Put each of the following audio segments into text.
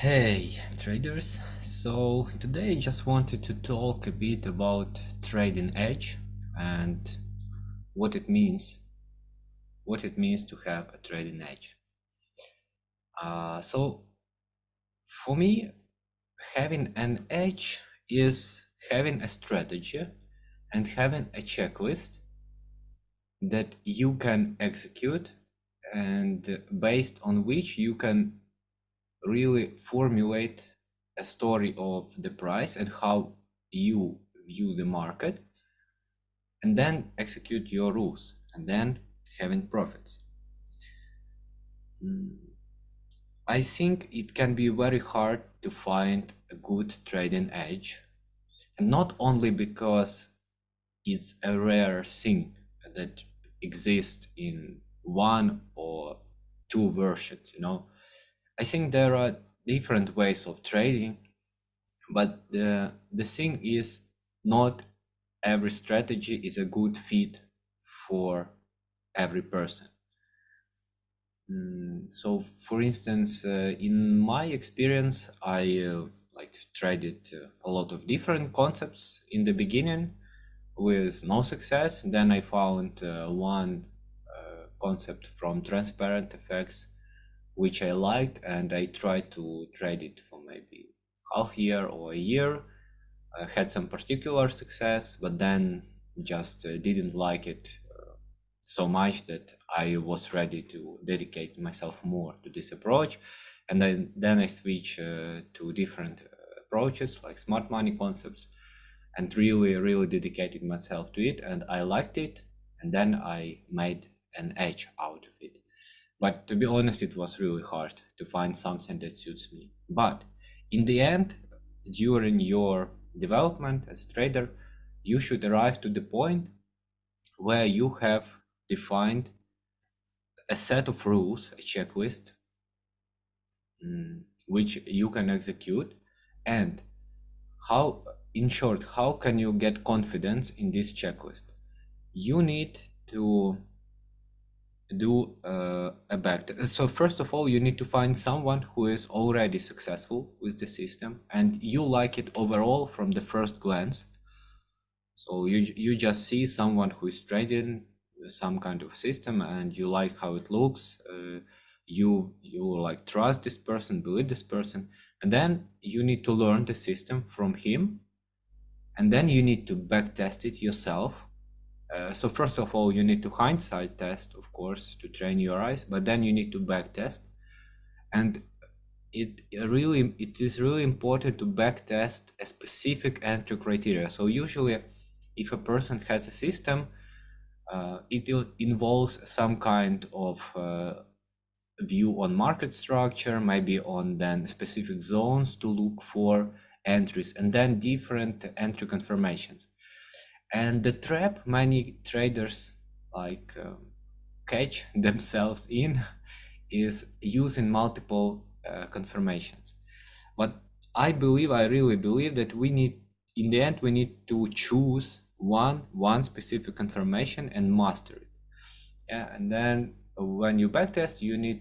Hey traders, so today I just wanted to talk a bit about trading edge and what it means, to have a trading edge. So for me, having an edge is having a strategy and having a checklist that you can execute and based on which you can really formulate a story of the price and how you view the market, and then execute your rules and then having profits. I think it can be very hard to find a good trading edge, and not only because it's a rare thing that exists in one or two versions, I think there are different ways of trading, but the thing is, not every strategy is a good fit for every person. So for instance, in my experience, I traded a lot of different concepts in the beginning with no success. Then I found one concept from TransparentFx which I liked, and I tried to trade it for maybe half year or a year. I had some particular success, but then just didn't like it so much that I was ready to dedicate myself more to this approach. And then I switched to different approaches like smart money concepts and really dedicated myself to it, and I liked it, and then I made an edge out of it. But to be honest, it was really hard to find something that suits me. But in the end, during your development as a trader, you should arrive to the point where you have defined a set of rules, a checklist, which you can execute. And how, in short, how can you get confidence in this checklist? You need to do a backtest. So first of all, you need to find someone who is already successful with the system and you like it overall from the first glance. So you just see someone who is trading some kind of system and you like how it looks. You like trust this person, believe this person, and then you need to learn the system from him, and then you need to backtest it yourself. So first of all, you need to hindsight test, of course, to train your eyes, but then you need to backtest. And it is really important to backtest a specific entry criteria. So usually, if a person has a system, it involves some kind of view on market structure, maybe on then specific zones to look for entries, and then different entry confirmations. And the trap many traders catch themselves in is using multiple confirmations. But I really believe that in the end, we need to choose one specific confirmation and master it. Yeah, and then when you backtest, you need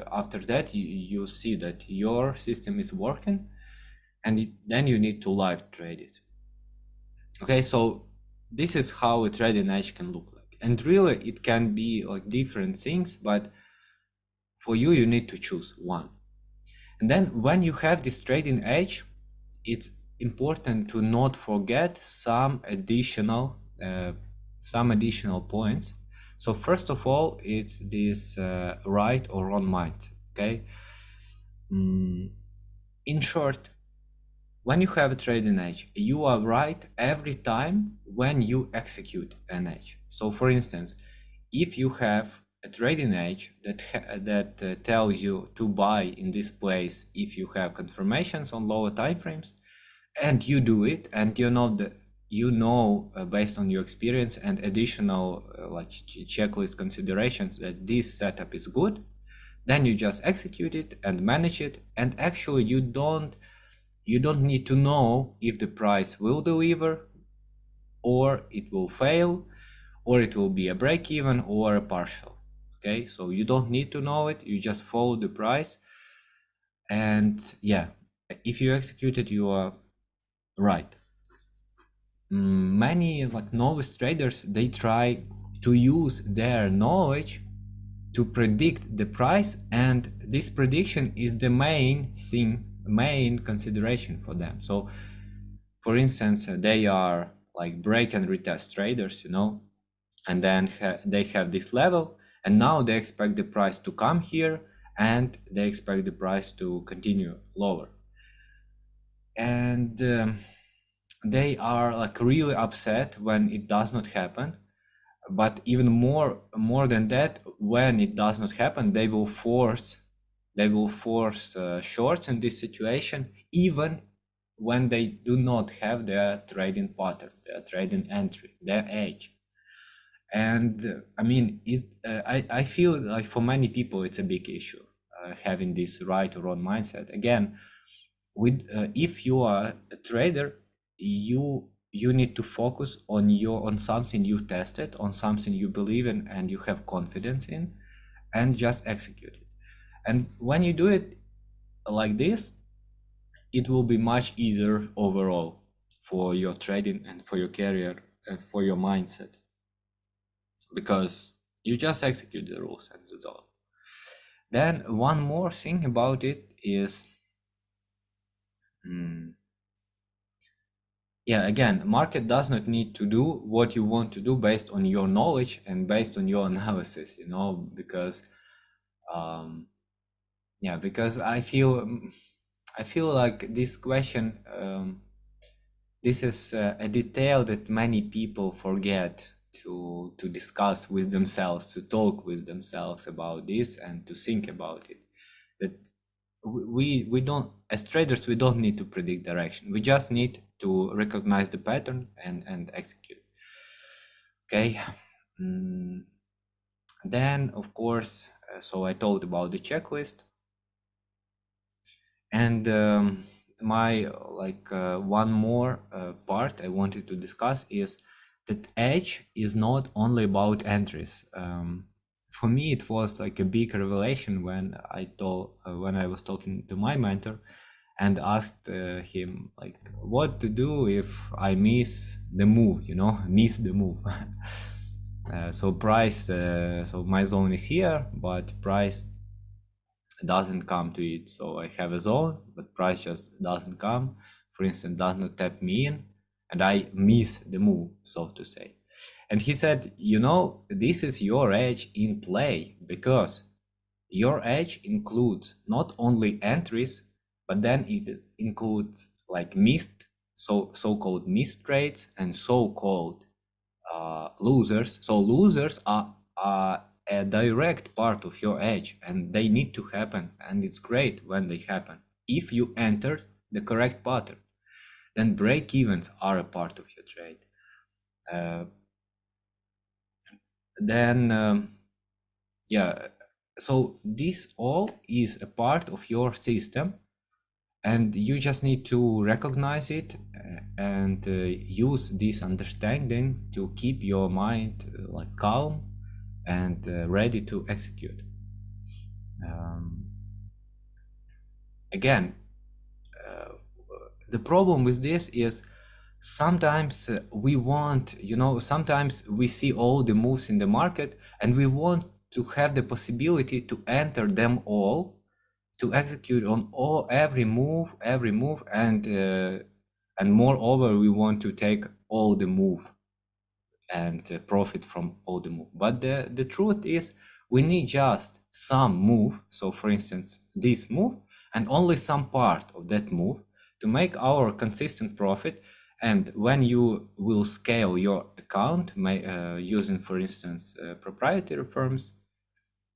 after that you see that your system is working, and then you need to live trade it. Okay, so this is how a trading edge can look like, and really it can be like different things, but for you need to choose one. And then when you have this trading edge, it's important to not forget some additional points. So first of all, it's this right or wrong mind. Okay, in short, when you have a trading edge, you are right every time when you execute an edge. So for instance, if you have a trading edge that tells you to buy in this place if you have confirmations on lower time frames, and you do it, and you know based on your experience and additional checklist considerations that this setup is good, then you just execute it and manage it, and actually you don't need to know if the price will deliver or it will fail or it will be a break even or a partial. Okay, so you don't need to know it, you just follow the price. And yeah, if you execute it, you are right. Many like novice traders, they try to use their knowledge to predict the price, and this prediction is the main consideration for them. So for instance, they are like break and retest traders, and then they have this level, and now they expect the price to come here, and they expect the price to continue lower. And they are like really upset when it does not happen. But even more than that, when it does not happen, they will force shorts in this situation, even when they do not have their trading pattern, their trading entry, their edge. And I mean, I feel like for many people it's a big issue, having this right or wrong mindset. Again, if you are a trader, you need to focus on something you tested, on something you believe in and you have confidence in, and just execute it. And when you do it like this, it will be much easier overall for your trading and for your career and for your mindset, because you just execute the rules and that's all. Then one more thing about it is, yeah, again, market does not need to do what you want to do based on your knowledge and based on your analysis, because because I feel like this question, this is a detail that many people forget to discuss with themselves, to talk with themselves about this and to think about it. That we don't, as traders, we don't need to predict direction. We just need to recognize the pattern and execute. Okay. Then of course, so I talked about the checklist, and my one more part I wanted to discuss is that edge is not only about entries. For me, it was like a big revelation when I was talking to my mentor and asked him like what to do if I miss the move, miss the move. So price, so my zone is here, but price doesn't come to it. So I have a zone, but price just doesn't come. For instance, does not tap me in, and I miss the move, so to say. And he said, this is your edge in play, because your edge includes not only entries, but then it includes like missed, so-called missed trades and so-called losers. So losers are a direct part of your edge, and they need to happen, and it's great when they happen if you entered the correct pattern. Then break-evens are a part of your trade. So this all is a part of your system, and you just need to recognize it and use this understanding to keep your mind like calm and ready to execute. Again, the problem with this is sometimes we want, sometimes we see all the moves in the market and we want to have the possibility to enter them all, to execute on every move, and moreover we want to take all the move and profit from all the move. But the truth is we need just some move, so for instance this move, and only some part of that move to make our consistent profit. And when you will scale your account using, for instance, proprietary firms,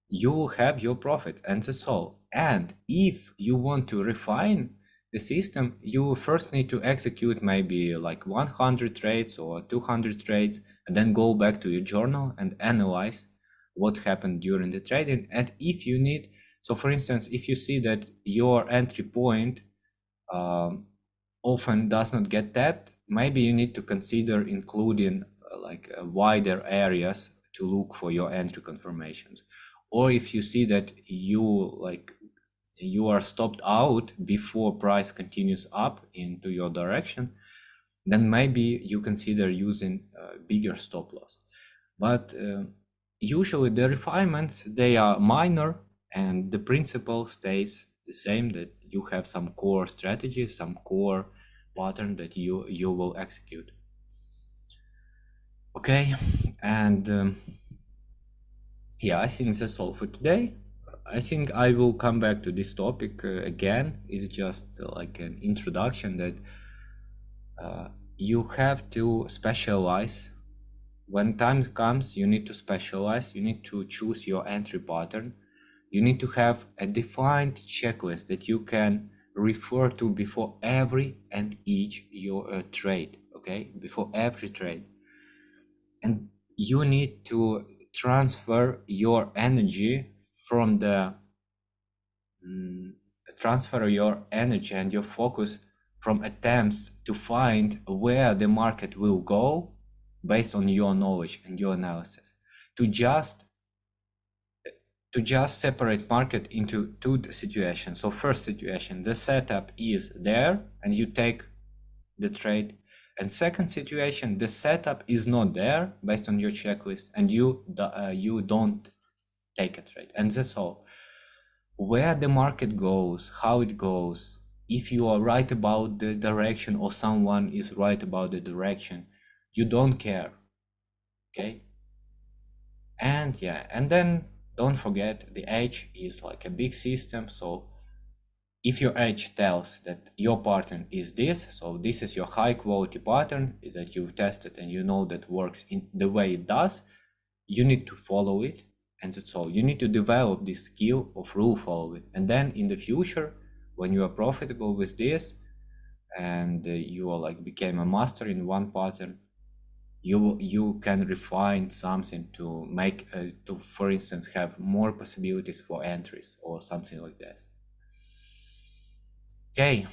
you will have your profit, and that's all. And if you want to refine the system, you first need to execute maybe like 100 trades or 200 trades, and then go back to your journal and analyze what happened during the trading. And if you need, so for instance, if you see that your entry point often does not get tapped, maybe you need to consider including wider areas to look for your entry confirmations. or if you see that you are stopped out before price continues up into your direction, then maybe you consider using a bigger stop loss. But usually the refinements, they are minor, and the principle stays the same, that you have some core strategy, some core pattern that you will execute. Okay, and yeah, I think that's all for today. I think I will come back to this topic again. It's just like an introduction that you have to specialize. When time comes, you need to specialize. You need to choose your entry pattern. You need to have a defined checklist that you can refer to before every and each your trade. Okay, before every trade, and you need to transfer your energy from the transfer your energy and your focus from attempts to find where the market will go based on your knowledge and your analysis, to just separate market into two situations. So first situation, the setup is there and you take the trade, and second situation, the setup is not there based on your checklist and you don't take a trade. And that's all. Where the market goes, how it goes, if you are right about the direction or someone is right about the direction, you don't care. Okay. And yeah, and then don't forget, the edge is like a big system. So if your edge tells that your pattern is this, so this is your high quality pattern that you've tested and you know that works in the way it does, you need to follow it. And that's all. You need to develop this skill of rule following. And then in the future, when you are profitable with this and you are like became a master in one pattern, you can refine something to make to, for instance, have more possibilities for entries or something like this. Okay,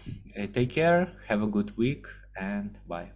take care, have a good week, and bye.